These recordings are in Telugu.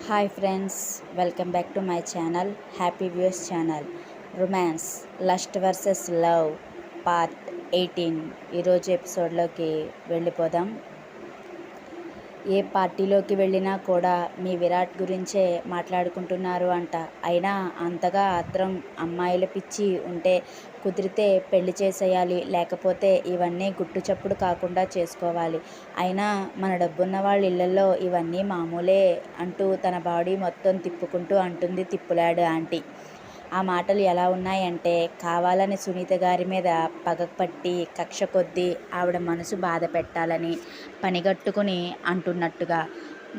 Hi friends, welcome back to my channel happy views channel. Romance lust versus love part 18 ఈరోజు ఎపిసోడ్లోకి వెళ్ళిపోదాం. ఏ పార్టీలోకి వెళ్ళినా కూడా మీ విరాట్ గురించే మాట్లాడుకుంటున్నారు అంట. అయినా అంతగా ఆత్రం అమ్మాయిల పిచ్చి ఉంటే కుదిరితే పెళ్లి చేసేయాలి, లేకపోతే ఇవన్నీ గుట్టు చప్పుడు కాకుండా చేసుకోవాలి. అయినా మన డబ్బున్న వాళ్ళ ఇళ్లలో ఇవన్నీ మామూలే అంటూ తన బాడీ మొత్తం తిప్పుకుంటూ అంటుంది తిప్పులాడు ఆంటీ. ఆ మాటలు ఎలా ఉన్నాయంటే కావాలని సునీత గారి మీద పగపట్టి కక్ష కొద్దీ ఆవిడ మనసు బాధ పెట్టాలని పనిగట్టుకుని అంటున్నట్టుగా.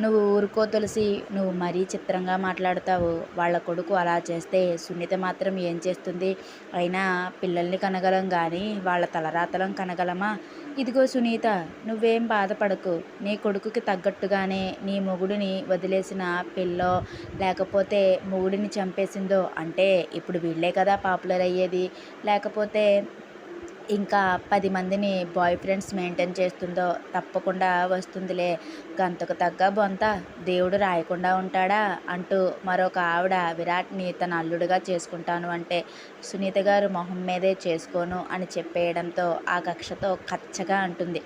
నువ్వు ఊరుకో తులసి, నువ్వు మరీ చిత్రంగా మాట్లాడతావు. వాళ్ళ కొడుకు అలా చేస్తే సునీత మాత్రం ఏం చేస్తుంది? అయినా పిల్లల్ని కనగలం కానీ వాళ్ళ తలరాతలం కనగలమా? ఇదిగో సునీత, నువ్వేం బాధపడకు. నీ కొడుకుకి తగ్గట్టుగానే నీ మొగుడిని వదిలేసిన పిల్లో, లేకపోతే మొగుడిని చంపేసిందో అంటే ఇప్పుడు వీళ్ళే కదా పాపులర్ అయ్యేది. లేకపోతే ఇంకా 10 మందిని బాయ్ ఫ్రెండ్స్ మెయింటైన్ చేస్తుందో తప్పకుండా వస్తుందిలే. గంతకు తగ్గ బొంత దేవుడు రాయకుండా ఉంటాడా అంటూ మరొక ఆవిడ విరాట్ని తన అల్లుడుగా చేసుకుంటాను అంటే సునీత గారు మొహం మీదే చేసుకోను అని చెప్పేయడంతో ఆ కక్షతో కచ్చగా అంటుంది.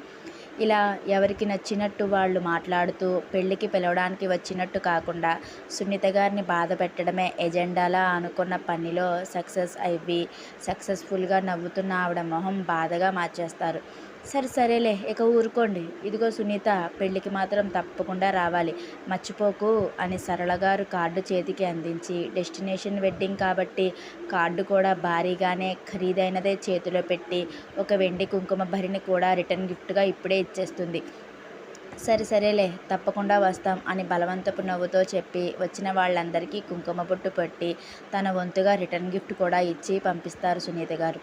ఇలా ఎవరికి నచ్చినట్టు వాళ్ళు మాట్లాడుతూ పెళ్ళికి పిలవడానికి వచ్చినట్టు కాకుండా సునీత గారిని బాధ పెట్టడమే ఎజెండాలా అనుకున్న పనిలో సక్సెస్ అయ్యి సక్సెస్ఫుల్గా నవ్వుతున్న ఆవిడ మొహం బాధగా మార్చేస్తారు. సరేలే, ఇక ఊరుకోండి. ఇదిగో సునీత, పెళ్ళికి మాత్రం తప్పకుండా రావాలి, మర్చిపోకు అని సరళగారు కార్డు చేతికి అందించి, డెస్టినేషన్ వెడ్డింగ్ కాబట్టి కార్డు కూడా భారీగానే ఖరీదైనదే చేతిలో పెట్టి ఒక వెండి కుంకుమ భరిణి కూడా రిటర్న్ గిఫ్ట్గా ఇప్పుడే ఇచ్చేస్తుంది. సరేలే, తప్పకుండా వస్తాం అని బలవంతపు నవ్వుతో చెప్పి వచ్చిన వాళ్ళందరికీ కుంకుమ బొట్టు పెట్టి తన వంతుగా రిటర్న్ గిఫ్ట్ కూడా ఇచ్చి పంపిస్తారు సునీత గారు.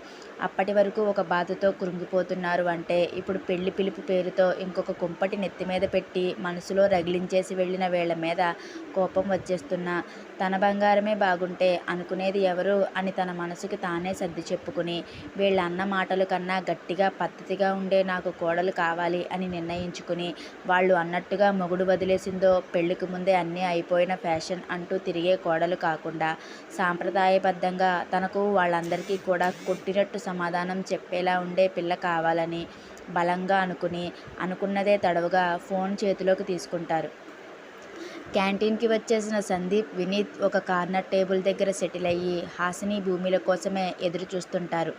అప్పటి వరకు ఒక బాధతో కృంగిపోతున్నారు అంటే ఇప్పుడు పెళ్లి పిలుపు పేరుతో ఇంకొక కుంపటి నెత్తి మీద పెట్టి మనసులో రగిలించేసి వెళ్ళిన వేళ్ల మీద కోపం వచ్చేస్తున్నా తన బంగారమే బాగుంటే అనుకునేది ఎవరు అని తన మనసుకి తానే సర్ది చెప్పుకుని వీళ్ళ అన్న మాటల కన్నా గట్టిగా పద్ధతిగా ఉండే నాకు కోడలు కావాలి అని నిర్ణయించుకుని వాళ్ళు అన్నట్టుగా మొగుడు వదిలేసిందో పెళ్లికి ముందే అన్నీ అయిపోయిన ఫ్యాషన్ అంటూ తిరిగే కోడలు కాకుండా సాంప్రదాయబద్ధంగా తనకు వాళ్ళందరికీ కూడా కొట్టినట్టు సమాధానం చెప్పేలా ఉండే పిల్ల కావాలని బలంగా అనుకున్నదే తడవుగా ఫోన్ చేతిలోకి తీసుకుంటారు. క్యాంటీన్కి వచ్చేసిన సందీప్, వినీత్ ఒక కార్నర్ టేబుల్ దగ్గర సెటిల్ అయ్యి హాసిని భూమిల కోసమే ఎదురు చూస్తుంటారు.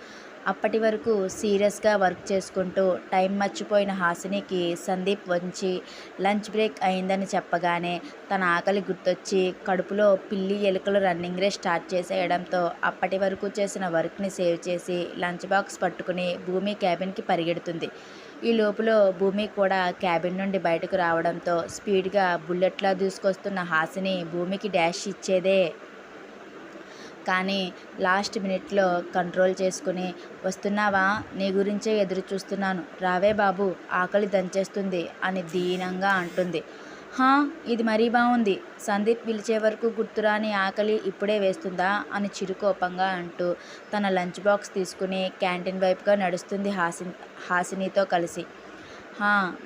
అప్పటి వరకు సీరియస్గా వర్క్ చేసుకుంటూ టైం మర్చిపోయిన హాసినికి సందీప్ వచ్చి లంచ్ బ్రేక్ అయిందని చెప్పగానే తన ఆకలి గుర్తొచ్చి కడుపులో పిల్లి ఎలుకలు రన్నింగ్ రేస్ స్టార్ట్ చేసేయడంతో అప్పటి వరకు చేసిన వర్క్ని సేవ్ చేసి లంచ్ బాక్స్ పట్టుకుని భూమి క్యాబిన్కి పరిగెడుతుంది. ఈ లోపులో భూమి కూడా క్యాబిన్ నుండి బయటకు రావడంతో స్పీడ్గా బుల్లెట్లా దూసుకొస్తున్న హాసిని భూమికి డాష్ ఇచ్చేదే కానీ లాస్ట్ మినిట్లో కంట్రోల్ చేసుకుని, వస్తున్నావా, నీ గురించే ఎదురు చూస్తున్నాను, రావే బాబు, ఆకలి దంచేస్తుంది అని దీనంగా అంటుంది. హా, ఇది మరీ బాగుంది. సందీప్ పిలిచే వరకు గుర్తురాని ఆకలి ఇప్పుడే వేస్తుందా అని చిరుకోపంగా అంటూ తన లంచ్ బాక్స్ తీసుకుని క్యాంటీన్ వైపుగా నడుస్తుంది హాసినితో కలిసి.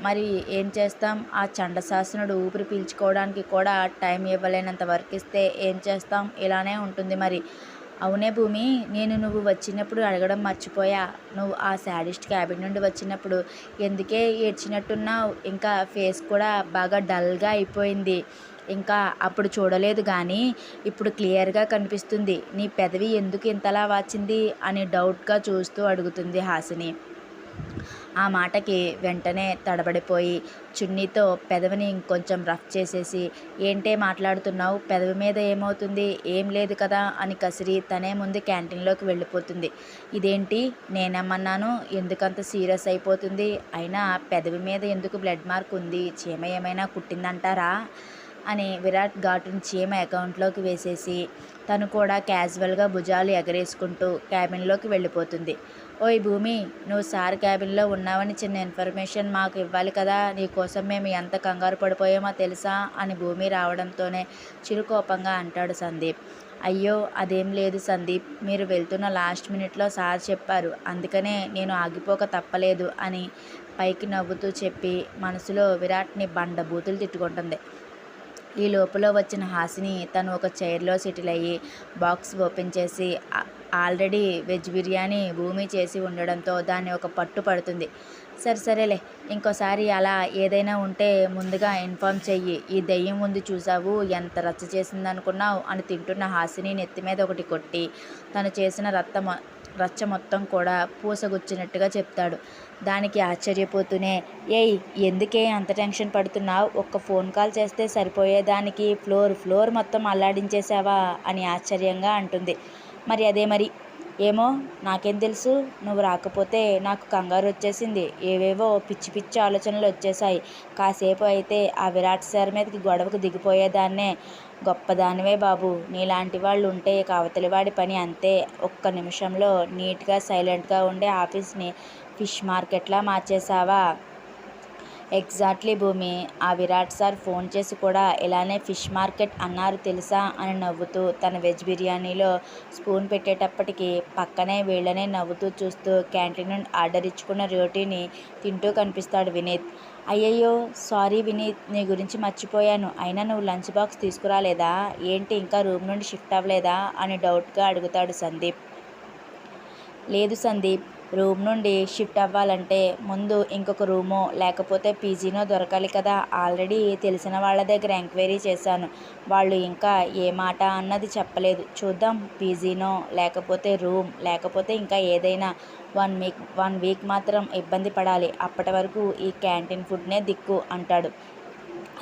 మరి ఏం చేస్తాం, ఆ చండశాసనుడు ఊపిరి పీల్చుకోవడానికి కూడా టైం ఇవ్వలేనంత వర్క్ ఇస్తే ఏం చేస్తాం, ఇలానే ఉంటుంది మరి. అవునే భూమి, నువ్వు వచ్చినప్పుడు అడగడం మర్చిపోయా. నువ్వు ఆ శాడిస్ట్ క్యాబిన్ నుండి వచ్చినప్పుడు ఎందుకే ఏడ్చినట్టున్నావు, ఇంకా ఫేస్ కూడా బాగా డల్గా అయిపోయింది. ఇంకా అప్పుడు చూడలేదు కానీ ఇప్పుడు క్లియర్గా కనిపిస్తుంది. నీ పెదవి ఎందుకు ఇంతలా వాచింది అని డౌట్గా చూస్తూ అడుగుతుంది హాసిని. ఆ మాటకి వెంటనే తడబడిపోయి చున్నీతో పెదవిని ఇంకొంచెం రఫ్ చేసేసి, ఏంటే మాట్లాడుతున్నావు, పెదవి మీద ఏమవుతుంది, ఏం లేదు కదా అని కసిరి తనే ముందు క్యాంటీన్లోకి వెళ్ళిపోతుంది. ఇదేంటి, నేనేమన్నాను, ఎందుకంత సీరియస్ అయిపోతుంది, అయినా పెదవి మీద ఎందుకు బ్లడ్ మార్క్ ఉంది, చీమ ఏమైనా కుట్టిందంటారా అని విరాట్ ఘాటుని చీమ అకౌంట్లోకి వేసేసి తను కూడా క్యాజువల్గా భుజాలు ఎగరేసుకుంటూ క్యాబిన్లోకి వెళ్ళిపోతుంది. ఓయ్ భూమి, నువ్వు సార్ క్యాబిన్లో ఉన్నావని చిన్న ఇన్ఫర్మేషన్ మాకు ఇవ్వాలి కదా, నీకోసం మేము ఎంత కంగారు పడిపోయామో తెలుసా అని భూమి రావడంతోనే చిరుకోపంగా అంటాడు సందీప్. అయ్యో అదేం లేదు సందీప్, మీరు వెళ్తున్న లాస్ట్ మినిట్లో సార్ చెప్పారు, అందుకనే నేను ఆగిపోక తప్పలేదు అని పైకి నవ్వుతూ చెప్పి మనసులో విరాట్ని బండబూతులు తిట్టుకుంటుంది. ఈ లోపల వచ్చిన హాసిని తను ఒక చైర్లో సెటిల్ అయ్యి బాక్స్ ఓపెన్ చేసి ఆల్రెడీ వెజ్ బిర్యానీ భూమి చేసి ఉండడంతో దాన్ని ఒక పట్టు పడుతుంది. సరేలే, ఇంకోసారి అలా ఏదైనా ఉంటే ముందుగా ఇన్ఫార్మ్ చెయ్యి. ఈ దెయ్యం ముందు చూసావు ఎంత రచ్చ చేసిందనుకున్నావు అని తింటున్న హాసిని నెత్తి మీద ఒకటి కొట్టి తను చేసిన రచ్చ మొత్తం కూడా పూసగుచ్చినట్టుగా చెప్తాడు. దానికి ఆశ్చర్యపోతూనే, ఏయ్ ఎందుకే అంత టెన్షన్ పడుతున్నావు? ఒక్క ఫోన్ కాల్ చేస్తే సరిపోయేదానికి ఫ్లోర్ మొత్తం అల్లాడించేశావా అని ఆశ్చర్యంగా అంటుంది. మరి ఏమో నాకేం తెలుసు, నువ్వు రాకపోతే నాకు కంగారు వచ్చేసింది. ఏవేవో పిచ్చి పిచ్చి ఆలోచనలు వచ్చేశాయి. కాసేపు అయితే ఆ విరాట్ సార్ మీదకి గొడవకు దిగిపోయేదాన్నే. గొప్పదానివే బాబు, నీలాంటి వాళ్ళు ఉంటే అవతలివాడి పని అంతే. ఒక్క నిమిషంలో నీట్గా సైలెంట్గా ఉండే ఆఫీస్ని ఫిష్ మార్కెట్లా మార్చేశావా? ఎగ్జాక్ట్లీ భూమి, ఆ విరాట్ సార్ ఫోన్ చేసి కూడా ఇలానే ఫిష్ మార్కెట్ అన్నారు తెలుసా అని నవ్వుతూ తన వెజ్ బిర్యానీలో స్పూన్ పెట్టేటప్పటికి పక్కనే వీళ్ళనే నవ్వుతూ చూస్తూ క్యాంటీన్ నుండి ఆర్డర్ ఇచ్చుకున్న రోటీని తింటూ కనిపిస్తాడు వినీత్. అయ్యయ్యో సారీ వినీత్, నీ గురించి మర్చిపోయాను. అయినా నువ్వు లంచ్ బాక్స్ తీసుకురాలేదా ఏంటి? ఇంకా రూమ్ నుండి షిఫ్ట్ అవ్వలేదా అని డౌట్గా అడుగుతాడు సందీప్. లేదు సందీప్, రూమ్ నుండి షిఫ్ట్ అవ్వాలంటే ముందు ఇంకొక రూమో లేకపోతే పీజీనో దొరకాలి కదా. ఆల్రెడీ తెలిసిన వాళ్ళ దగ్గర ఎంక్వైరీ చేశాను. వాళ్ళు ఇంకా ఏ మాట అన్నది చెప్పలేదు. చూద్దాం, పీజీనో లేకపోతే రూమ్ లేకపోతే ఇంకా ఏదైనా. 1 వీక్ మాత్రం ఇబ్బంది పడాలి. అప్పటి వరకు ఈ క్యాంటీన్ ఫుడ్నే దిక్కు అంటాడు.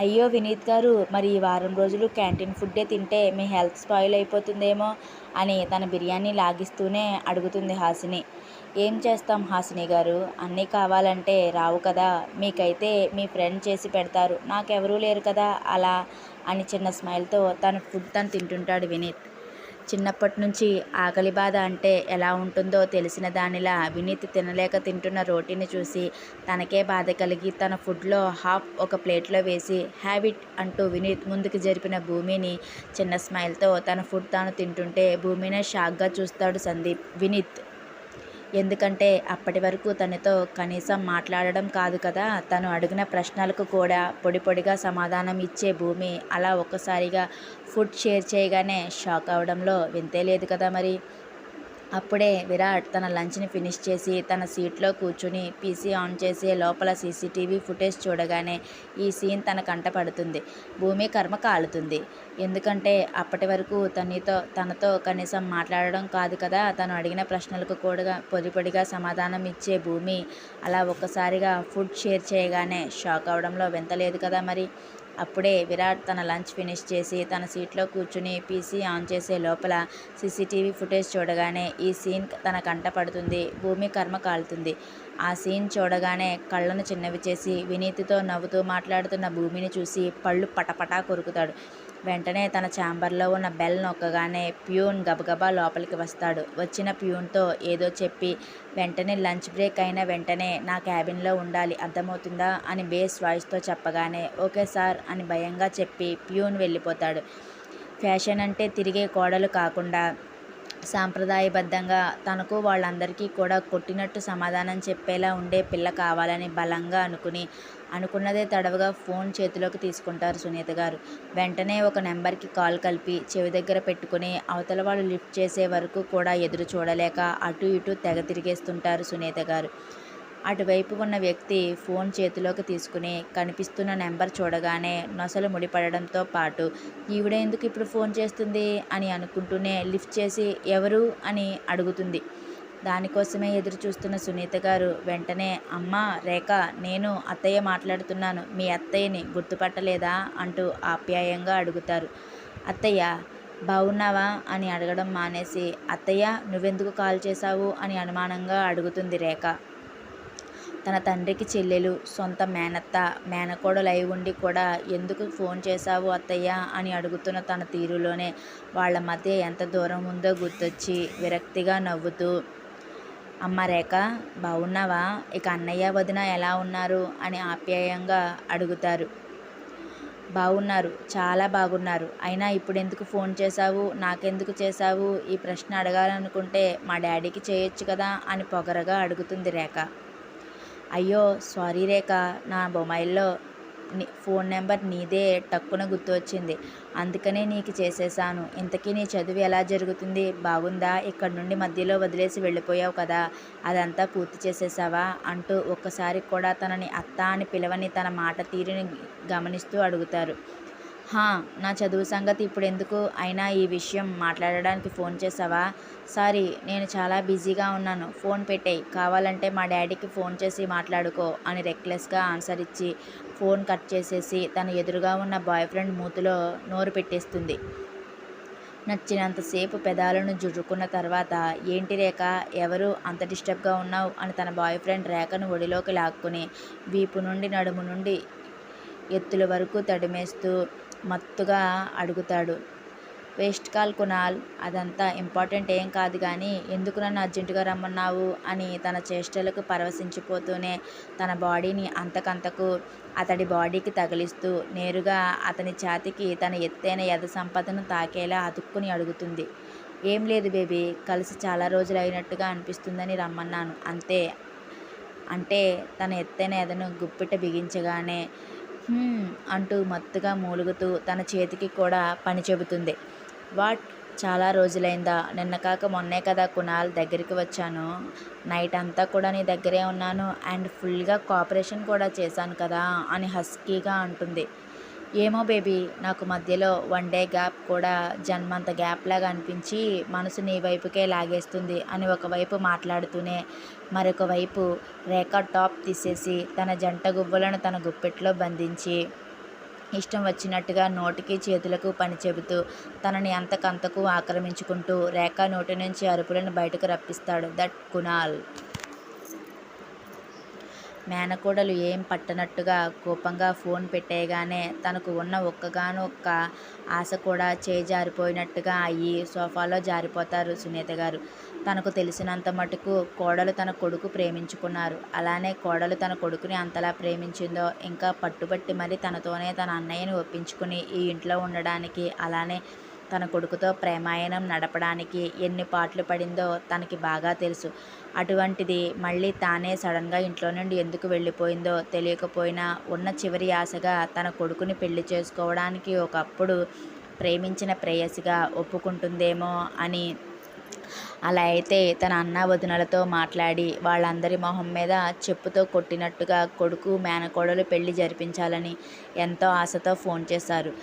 అయ్యో వినీత్ గారు, మరి ఈ వారం రోజులు క్యాంటీన్ ఫుడ్డే తింటే మీ హెల్త్ స్పాయిల్ అయిపోతుందేమో అని తన బిర్యానీ లాగిస్తూనే అడుగుతుంది హాసిని. ఏం చేస్తాం హాసిని గారు, అన్నీ కావాలంటే రావు కదా. మీకైతే మీ ఫ్రెండ్ చేసి పెడతారు, నాకెవరూ లేరు కదా అలా అని చిన్న స్మైల్తో తన ఫుడ్ తను తింటుంటాడు వినీత్. చిన్నప్పటి నుంచి ఆకలి బాధ అంటే ఎలా ఉంటుందో తెలిసిన దానిలా వినీత్ తినలేక తింటున్న రోటీని చూసి తనకే బాధ కలిగి తన ఫుడ్లో హాఫ్ ఒక ప్లేట్లో వేసి హ్యావ్ ఇట్ అంటూ వినీత్ ముందుకు జరిపిన భూమిని చిన్న స్మైల్తో తన ఫుడ్ తాను తింటుంటే భూమినే షాక్గా చూస్తాడు వినీత్. ఎందుకంటే అప్పటి వరకు తనతో కనీసం మాట్లాడడం కాదు కదా, తను అడిగిన ప్రశ్నలకు కూడా పొడిగా సమాధానం ఇచ్చే భూమి అలా ఒక్కసారిగా ఫుడ్ షేర్ చేయగానే షాక్ అవడంలో వింతే లేదు కదా మరి. అప్పుడే విరాట్ తన లంచ్ని ఫినిష్ చేసి తన సీట్లో కూర్చుని పీసీ ఆన్ చేసి లోపల సీసీటీవీ ఫుటేజ్ చూడగానే ఈ సీన్ తన కంట పడుతుంది. భూమి కర్మ కాలుతుంది. ఎందుకంటే అప్పటి వరకు తనతో కనీసం మాట్లాడడం కాదు కదా, తను అడిగిన ప్రశ్నలకు కూడా పొడిగా సమాధానం ఇచ్చే భూమి అలా ఒక్కసారిగా ఫుడ్ షేర్ చేయగానే షాక్ అవడంలో వింతలేదు కదా మరి. అప్పుడే విరాట్ తన లంచ్ ఫినిష్ చేసి తన సీట్లో కూర్చుని పీసీ ఆన్ చేసే లోపల సీసీటీవీ ఫుటేజ్ చూడగానే ఈ సీన్ తన కంట పడుతుంది. భూమి కర్మ కాలుతుంది. ఆ సీన్ చూడగానే కళ్ళను చిన్నవి చేసి వినీత్తో నవ్వుతూ మాట్లాడుతున్న భూమిని చూసి పళ్ళు పటపటా కొరుకుతాడు. వెంటనే తన ఛాంబర్లో ఉన్న బెల్ నొక్కగానే ప్యూన్ గబగబా లోపలికి వస్తాడు. వచ్చిన ప్యూన్తో ఏదో చెప్పి వెంటనే లంచ్ బ్రేక్ అయిన వెంటనే నా క్యాబిన్లో ఉండాలి, అర్థమవుతుందా అని బేస్ వాయిస్తో చెప్పగానే ఓకే సార్ అని భయంగా చెప్పి ప్యూన్ వెళ్ళిపోతాడు. ఫ్యాషన్ అంటే తిరిగే కోడలు కాకుండా సాంప్రదాయబద్ధంగా తనకు వాళ్ళందరికీ కూడా కొట్టినట్టు సమాధానం చెప్పేలా ఉండే పిల్ల కావాలని బలంగా అనుకున్నదే తడవుగా ఫోన్ చేతిలోకి తీసుకుంటారు సునీత గారు. వెంటనే ఒక నెంబర్కి కాల్ కలిపి చెవి దగ్గర పెట్టుకుని అవతల వాళ్ళు లిఫ్ట్ చేసే వరకు కూడా ఎదురు చూడలేక అటు ఇటు తెగ తిరిగేస్తుంటారు సునీత గారు. అటువైపు ఉన్న వ్యక్తి ఫోన్ చేతిలోకి తీసుకుని కనిపిస్తున్న నెంబర్ చూడగానే నొసలు ముడిపడడంతో పాటు ఈవిడ ఎందుకు ఇప్పుడు ఫోన్ చేస్తుంది అని అనుకుంటూనే లిఫ్ట్ చేసి ఎవరు అని అడుగుతుంది. దానికోసమే ఎదురు చూస్తున్న సునీత గారు వెంటనే అమ్మా రేఖ, నేను అత్తయ్య మాట్లాడుతున్నాను, మీ అత్తయ్యని గుర్తుపట్టలేదా అంటూ ఆప్యాయంగా అడుగుతారు. అత్తయ్య బాగున్నావా అని అడగడం మానేసి అత్తయ్య నువ్వెందుకు కాల్ చేశావు అని అనుమానంగా అడుగుతుంది రేఖ. తన తండ్రికి చెల్లెలు, సొంత మేనత్త, మేనకోడలు అయి ఉండి కూడా ఎందుకు ఫోన్ చేశావు అత్తయ్య అని అడుగుతున్న తన తీరులోనే వాళ్ళ మధ్య ఎంత దూరం ఉందో గుర్తొచ్చి విరక్తిగా నవ్వుతూ అమ్మ రేఖ బాగున్నావా, ఇక అన్నయ్య వదిన ఎలా ఉన్నారు అని ఆప్యాయంగా అడుగుతారు. బాగున్నారు, చాలా బాగున్నారు. అయినా ఇప్పుడెందుకు ఫోన్ చేశావు, నాకెందుకు చేశావు, ఈ ప్రశ్న అడగాలనుకుంటే మా డాడీకి చేయొచ్చు కదా అని పొగరగా అడుగుతుంది రేఖ. అయ్యో సారీ రేఖ, నా మొబైల్లో ఫోన్ నెంబర్ నీదే టక్కున గుర్తు వచ్చింది. అందుకనే నీకు చేసేశాను. ఇంతకీ నీ చదువు ఎలా జరుగుతుంది? బాగుందా? ఇక్కడి నుండి మధ్యలో వదిలేసి వెళ్ళిపోయావు కదా, అదంతా పూర్తి చేసేసావా అంటూ ఒక్కసారి కూడా తనని అత్త అని పిలవని తన మాట తీరుని గమనిస్తూ అడుగుతారు. హా, నా చదువు సంగతి ఇప్పుడెందుకు? అయినా ఈ విషయం మాట్లాడడానికి ఫోన్ చేసావా? సారీ, నేను చాలా బిజీగా ఉన్నాను. ఫోన్ పెట్టేయ్. కావాలంటే మా డాడీకి ఫోన్ చేసి మాట్లాడుకో అని రెక్లెస్గా ఆన్సర్ ఇచ్చి ఫోన్ కట్ చేసేసి తన ఎదురుగా ఉన్న బాయ్ ఫ్రెండ్ మూతిలో నోరు పెట్టేస్తుంది. నచ్చినంతసేపు పెదాలను జుర్రుకున్న తర్వాత, ఏంటి రేఖ, ఎవరు అంత డిస్టర్బ్గా ఉన్నావు అని తన బాయ్ ఫ్రెండ్ రేఖను ఒడిలోకి లాక్కుని వీపు నుండి నడుము నుండి ఎత్తుల వరకు తడిమేస్తూ మత్తుగా అడుగుతాడు. వేస్ట్ కాల్ కునాల్, అదంతా ఇంపార్టెంట్ ఏం కాదు కానీ ఎందుకు నన్ను అర్జెంటుగా రమ్మన్నావు అని తన చేష్టలకు పరవశించిపోతూనే తన బాడీని అంతకంతకు అతడి బాడీకి తగిలిస్తూ నేరుగా అతని ఛాతీకి తన ఎత్తైన యథ సంపదను తాకేలా అతుక్కుని అడుగుతుంది. ఏం లేదు బేబీ, కలిసి చాలా రోజులు అయినట్టుగా అనిపిస్తుందని రమ్మన్నాను అంతే అంటే తన ఎత్తైన ఎదను గుప్పిట బిగించగానే అంటూ మత్తుగా మూలుగుతూ తన చేతికి కూడా పని చెబుతుంది. వాట్, చాలా రోజులైందా? నిన్న కాక మొన్నే కదా కునాల్ దగ్గరికి వచ్చాను. నైట్ అంతా కూడా నీ దగ్గరే ఉన్నాను అండ్ ఫుల్గా కోఆపరేషన్ కూడా చేశాను కదా అని హస్కీగా అంటుంది. ఏమో బేబీ, నాకు మధ్యలో 1 డే గ్యాప్ కూడా జన్మంత గ్యాప్ లాగా అనిపించి మనసు నీ వైపుకే లాగేస్తుంది అని ఒకవైపు మాట్లాడుతూనే మరొక వైపు రేఖ టాప్ తీసేసి తన జంట గువ్వలను తన గుప్పెట్లో బంధించి ఇష్టం వచ్చినట్టుగా నోటికి చేతులకు పని చెబుతూ తనని అంతకంతకు ఆక్రమించుకుంటూ రేఖ నోటి నుంచి అరుపులను బయటకు రప్పిస్తాడు దట్ కునాల్. మేనకోడలు ఏం పట్టనట్టుగా కోపంగా ఫోన్ పెట్టేయగానే తనకు ఉన్న ఒక్కగానొక్క ఆశ కూడా చేజారిపోయినట్టుగా అయ్యి సోఫాలో జారిపోతారు సునీత గారు. తనకు తెలిసినంత మటుకు కోడలు తన కొడుకు ప్రేమించుకున్నారు. అలానే కోడలు తన కొడుకుని అంతలా ప్రేమించిందో ఇంకా పట్టుబట్టి మరి తనతోనే తన అన్నయ్యని ఒప్పించుకుని ఈ ఇంట్లో ఉండడానికి, అలానే తన కొడుకుతో ప్రేమాయణం నడపడానికి ఎన్ని పాట్లు పడిందో తనకి బాగా తెలుసు. అటువంటిది మళ్ళీ తానే సడన్గా ఇంట్లో నుండి ఎందుకు వెళ్ళిపోయిందో తెలియకపోయినా ఉన్న చివరి ఆశగా తన కొడుకుని పెళ్లి చేసుకోవడానికి ఒకప్పుడు ప్రేమించిన ప్రేయసిగా ఒప్పుకుంటుందేమో అని. అలా అయితే తన అన్న వదినలతో మాట్లాడి వాళ్ళందరి మొహం మీద చెప్పుతో కొట్టినట్టుగా కొడుకు మేనకోడలు పెళ్లి జరిపించాలని ఎంతో ఆశతో ఫోన్ చేశారు.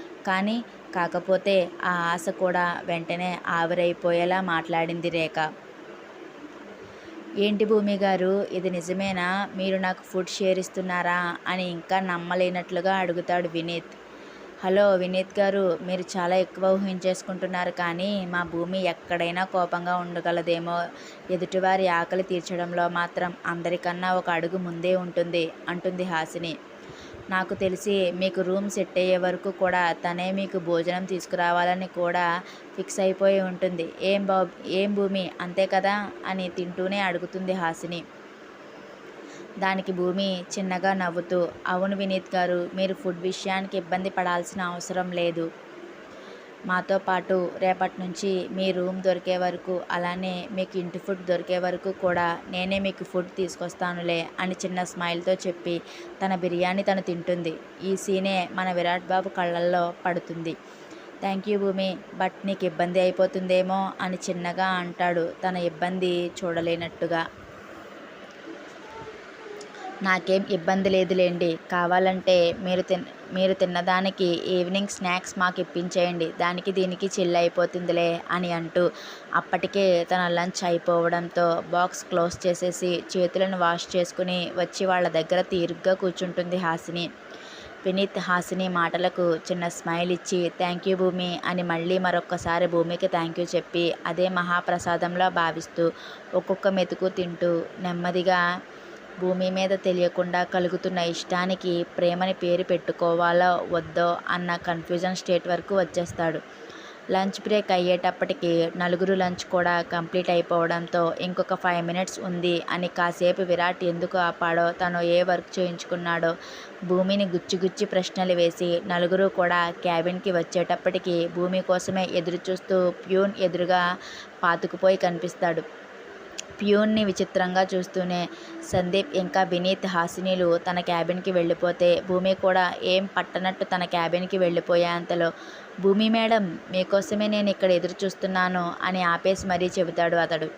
కాకపోతే ఆ ఆశ కూడా వెంటనే ఆవిరైపోయేలా మాట్లాడింది రేఖ. ఏంటి భూమి గారు, ఇది నిజమేనా? మీరు నాకు ఫుడ్ షేర్ ఇస్తున్నారా అని ఇంకా నమ్మలేనట్లుగా అడుగుతాడు వినీత్. హలో వినీత్ గారు, మీరు చాలా ఎక్కువ ఊహించేసుకుంటున్నారు. కానీ మా భూమి ఎక్కడైనా కోపంగా ఉండగలదేమో, ఎదుటివారి ఆకలి తీర్చడంలో మాత్రం అందరికన్నా ఒక అడుగు ముందే ఉంటుంది అంటుంది హాసిని. నాకు తెలిసి మీకు రూమ్ సెట్ అయ్యే వరకు కూడా తనే మీకు భోజనం తీసుకురావాలని కూడా ఫిక్స్ అయిపోయి ఉంటుంది. ఏం భూమి, అంతే కదా అని తింటూనే అడుగుతుంది హాసిని. దానికి భూమి చిన్నగా నవ్వుతూ, అవును వినీత్ గారు, మీరు ఫుడ్ విషయానికి ఇబ్బంది పడాల్సిన అవసరం లేదు. మాతో పాటు రేపటి నుంచి మీ రూమ్ దొరికే వరకు, అలానే మీకు ఇంటి ఫుడ్ దొరికే వరకు కూడా నేనే మీకు ఫుడ్ తీసుకొస్తానులే అని చిన్న స్మైల్తో చెప్పి తన బిర్యానీ తను తింటుంది. ఈ సీనే మన విరాట్ బాబు కళ్ళల్లో పడుతుంది. థ్యాంక్ యూ భూమి, బట్ నీకు ఇబ్బంది అయిపోతుందేమో అని చిన్నగా అంటాడు తన ఇబ్బంది చూడలేనట్టుగా. నాకేం ఇబ్బంది లేదులేండి. కావాలంటే మీరు తిన్నదానికి ఈవినింగ్ స్నాక్స్ మాకు ఇప్పించేయండి, దానికి దీనికి చిల్ అయిపోతుందిలే అని అంటూ అప్పటికే తన లంచ్ అయిపోవడంతో బాక్స్ క్లోజ్ చేసేసి చేతులను వాష్ చేసుకుని వచ్చి వాళ్ళ దగ్గర తీరుగ్గా కూర్చుంటుంది హాసిని. వినీత్ హాసిని మాటలకు చిన్న స్మైల్ ఇచ్చి థ్యాంక్ యూ భూమి అని మళ్ళీ మరొక్కసారి భూమికి థ్యాంక్ యూ చెప్పి అదే మహాప్రసాదంలో భావిస్తూ ఒక్కొక్క మెతుకు తింటూ నెమ్మదిగా భూమి మీద తెలియకుండా కలుగుతున్న ఇష్టానికి ప్రేమని పేరు పెట్టుకోవాలో వద్దో అన్న కన్ఫ్యూజన్ స్టేట్ వరకు వచ్చేస్తాడు. లంచ్ బ్రేక్ అయ్యేటప్పటికి నలుగురు లంచ్ కూడా కంప్లీట్ అయిపోవడంతో ఇంకొక 5 minutes ఉంది అని కాసేపు విరాట్ ఎందుకు ఆపాడో, తను ఏ వర్క్ చేయించుకున్నాడో భూమిని గుచ్చి ప్రశ్నలు వేసి నలుగురు కూడా క్యాబిన్కి వచ్చేటప్పటికి భూమి కోసమే ఎదురు చూస్తూ ప్యూన్ ఎదురుగా పాతుకుపోయి కనిపిస్తాడు. ప్యూన్ని విచిత్రంగా చూస్తూనే సందీప్ ఇంకా వినీత్ హాసినీలు తన క్యాబిన్కి వెళ్ళిపోతే భూమి కూడా ఏం పట్టనట్టు తన క్యాబిన్కి వెళ్ళిపోయేంతలో భూమి మేడం, మీకోసమే నేను ఇక్కడ ఎదురు చూస్తున్నాను అని ఆపేసి మరీ చెబుతాడు అతడు.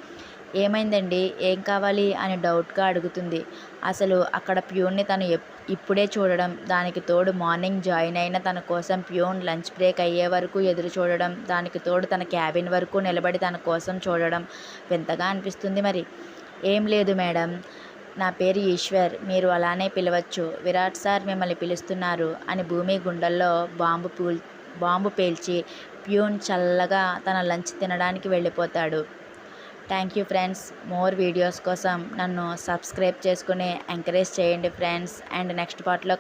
ఏమైందండి, ఏం కావాలి అని డౌట్గా అడుగుతుంది. అసలు అక్కడ ప్యూన్ని తను ఇప్పుడే చూడడం, దానికి తోడు మార్నింగ్ జాయిన్ అయిన తన కోసం ప్యూన్ లంచ్ బ్రేక్ అయ్యే వరకు ఎదురు చూడడం, దానికి తోడు తన క్యాబిన్ వరకు నిలబడి తన కోసం చూడడం వింతగా అనిపిస్తుంది. మరి ఏం లేదు మేడం, నా పేరు ఈశ్వర్, మీరు అలానే పిలవచ్చు. విరాట్ సార్ మిమ్మల్ని పిలుస్తున్నారు అని భూమి గుండెల్లో బాంబు పేల్చి ప్యూన్ చల్లగా తన లంచ్ తినడానికి వెళ్ళిపోతాడు. Thank you friends. More videos కోసం నన్ను సబ్స్క్రైబ్ చేసుకుని ఎంకరేజ్ చేయండి ఫ్రెండ్స్. అండ్ నెక్స్ట్ పార్ట్లో